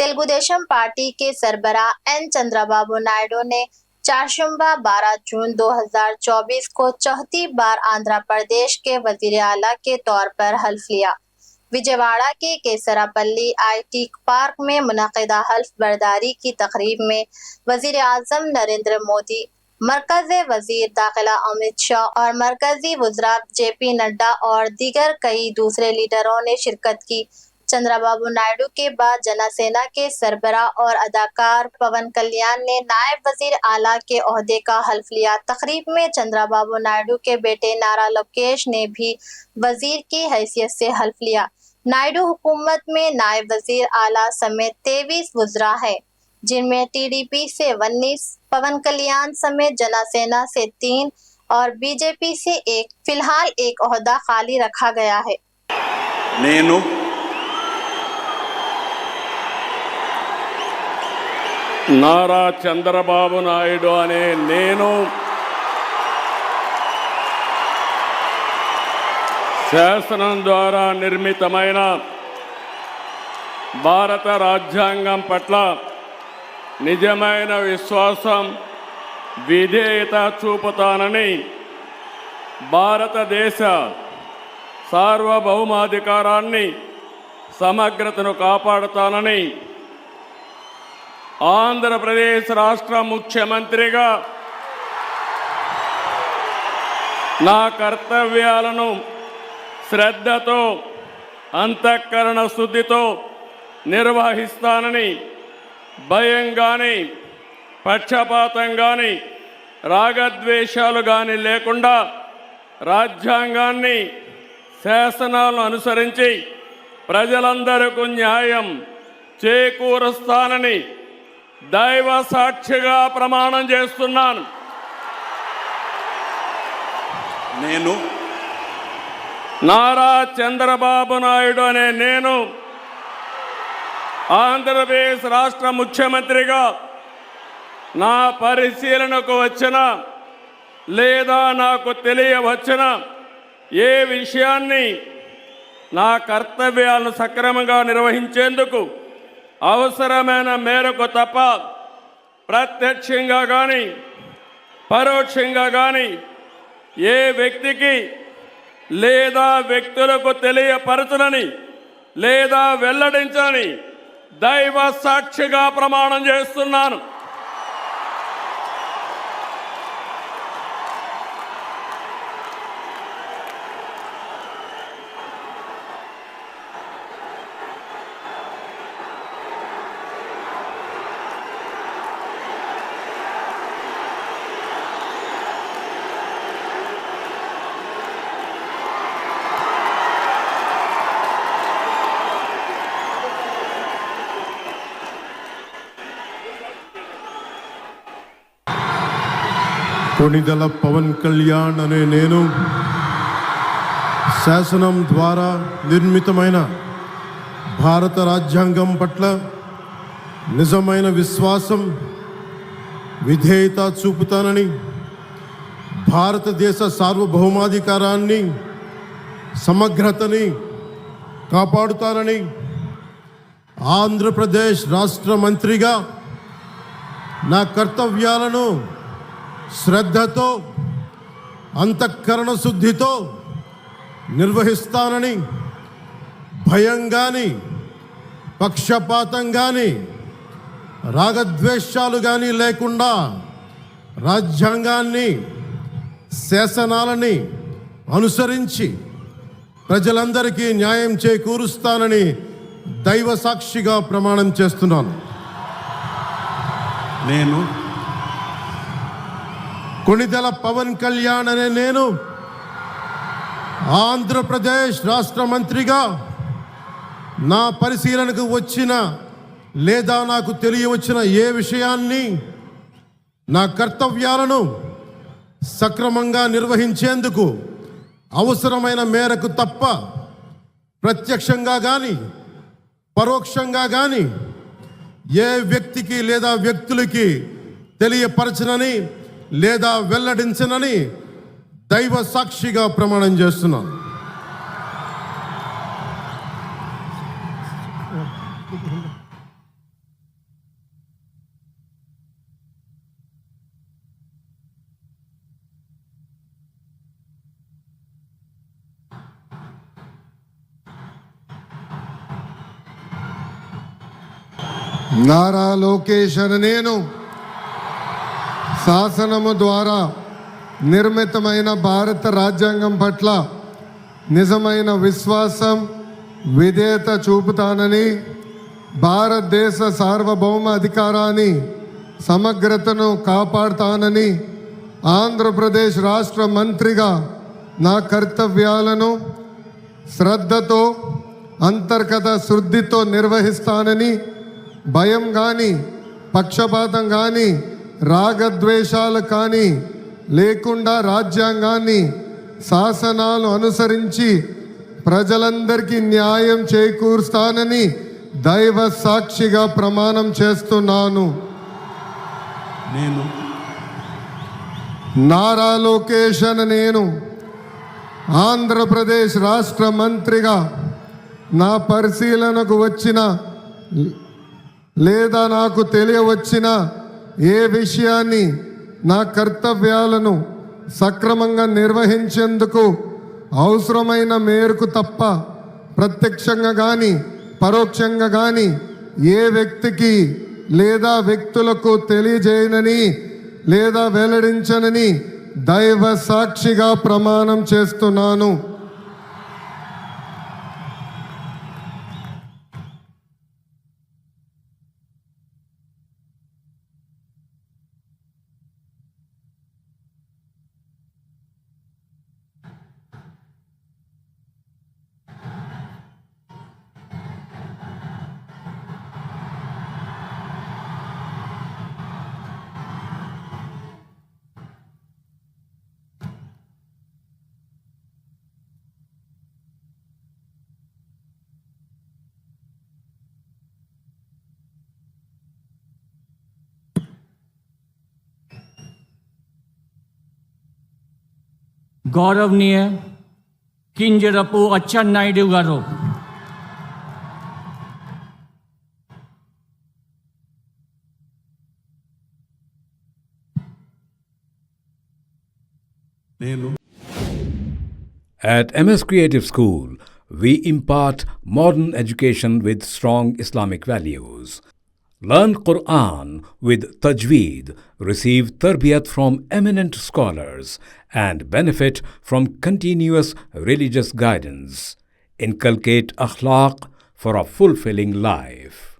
Telugu Desam party के सरबराह N Chandrababu Naidu ने चारशंबा 12 जून 2024 को चौथी बार आंध्र प्रदेश के वजीर आला के तौर पर हल्फ लिया। विजयवाड़ा के केसरापल्ली IT पार्क में मुनक़िदा हल्फ बर्दारी की तकरीब में वजीर आज़म नरेंद्र मोदी, मरकज़ी वजीर दाखिला अमित शाह और मरकज़ी वज़रा JP नड्डा और दीगर कई दूसरे लीडरों ने शिरकत की। चंद्रबाबू नायडू के बाद जनसेना के सरबराह और अदाकार पवन कल्याण ने नायब वजीर आला के ओहदे का हल्फ लिया। तकरीब में चंद्रबाबू नायडू के बेटे नारा लोकेश ने भी वजीर की हैसियत से हल्फ लिया। नायडू हुकूमत में नायब वजीर आला समेत 23 वज़रा है, जिनमें TDP से 19, पवन कल्याण समेत जनसेना से 3 और BJP से 1। फिलहाल एक ओहदा खाली रखा गया है। नारा चंद्रबाबु नायडू अने नेनु శాసనం ద్వారా నిర్మితమైన భారత రాజ్యాంగం పట్ల నిజమైన విశ్వాసం, విధేయత చూపుతానని, భారతదేశ సార్వభౌమాధికారాన్ని, సమగ్రతను కాపాడుతానని ఆంధ్రప్రదేశ్ రాష్ట్ర ముఖ్యమంత్రిగా నా కర్తవ్యాలను శ్రద్ధతో, అంతఃకరణ శుద్ధితో నిర్వహిస్తానని, భయం కానీ, పక్షపాతం కానీ, రాగద్వేషాలు కానీ లేకుండా రాజ్యాంగాన్ని, శాసనాలను అనుసరించి ప్రజలందరికీ న్యాయం చేకూరుస్తానని దైవ సాక్షిగా ప్రమాణం చేస్తున్నాను. నేను నారా చంద్రబాబు నాయుడు అనే నేను ఆంధ్రప్రదేశ్ రాష్ట్ర ముఖ్యమంత్రిగా నా పరిశీలనకు వచ్చిన లేదా నాకు తెలియవచ్చిన ఏ విషయాన్ని నా కర్తవ్యాలను సక్రమంగా నిర్వహించేందుకు అవసరమైన మేరకు తప్ప ప్రత్యక్షంగా కానీ పరోక్షంగా కానీ ఏ వ్యక్తికి లేదా వ్యక్తులకు తెలియపరచనని లేదా వెల్లడించని దైవ సాక్షిగా ప్రమాణం చేస్తున్నాను. కొణిదెల పవన్ కళ్యాణ్ అనే నేను శాసనం ద్వారా నిర్మితమైన భారత రాజ్యాంగం పట్ల నిజమైన విశ్వాసం, విధేయత చూపుతానని, భారతదేశ సార్వభౌమాధికారాన్ని, సమగ్రతని కాపాడుతానని, ఆంధ్రప్రదేశ్ రాష్ట్ర మంత్రిగా నా కర్తవ్యాలను శ్రద్ధతో, అంతఃకరణ శుద్ధితో నిర్వహిస్తానని, భయం కానీ, పక్షపాతం కానీ, రాగద్వేషాలు కానీ లేకుండా రాజ్యాంగాన్ని, శాసనాలని అనుసరించి ప్రజలందరికీ న్యాయం చేకూరుస్తానని దైవ సాక్షిగా ప్రమాణం చేస్తున్నాను. నేను కొణిదెల పవన్ కళ్యాణ్ అనే నేను ఆంధ్రప్రదేశ్ రాష్ట్ర మంత్రిగా నా పరిశీలనకు వచ్చిన లేదా నాకు తెలియవచ్చిన ఏ విషయాన్ని, నా కర్తవ్యాలను సక్రమంగా నిర్వహించేందుకు అవసరమైన మేరకు తప్ప ప్రత్యక్షంగా కానీ పరోక్షంగా కానీ ఏ వ్యక్తికి లేదా వ్యక్తులకి తెలియపరచనని లేదా వెల్లడించనని దైవ సాక్షిగా ప్రమాణం చేస్తున్నాను. నారా లోకేష్ అనే నేను శాసనము ద్వారా నిర్మితమైన భారత రాజ్యాంగం పట్ల నిజమైన విశ్వాసం విధేయత చూపుతానని, భారతదేశ సార్వభౌమ అధికారాన్ని సమగ్రతను కాపాడుతానని, ఆంధ్రప్రదేశ్ రాష్ట్ర మంత్రిగా నా కర్తవ్యాలను శ్రద్ధతో అంతర్గత శుద్ధితో నిర్వహిస్తానని, భయం కానీ పక్షపాతం కానీ రాగద్వేషాలు కానీ లేకుండా రాజ్యాంగాన్ని శాసనాలు అనుసరించి ప్రజలందరికీ న్యాయం చేకూరుస్తానని దైవ సాక్షిగా ప్రమాణం చేస్తున్నాను. నేను నారా లోకేష్ అనే నేను ఆంధ్రప్రదేశ్ రాష్ట్ర మంత్రిగా నా పరిశీలనకు వచ్చిన లేదా నాకు తెలియవచ్చిన ఏ విషయాన్ని నా కర్తవ్యాలను సక్రమంగా నిర్వహించేందుకు అవసరమైన మేరకు తప్ప ప్రత్యక్షంగా కానీ పరోక్షంగా కానీ ఏ వ్యక్తికి లేదా వ్యక్తులకు తెలియజేయనని లేదా వెల్లడించనని దైవ సాక్షిగా ప్రమాణం చేస్తున్నాను. గౌరవనీయ కింజరపు అచ్చెన్నాయుడు గారు, నేను At MS Creative School, we impart modern education with strong Islamic values. Learn Quran with Tajweed, receive tarbiyat from eminent scholars, and benefit from continuous religious guidance. Inculcate akhlaq for a fulfilling life.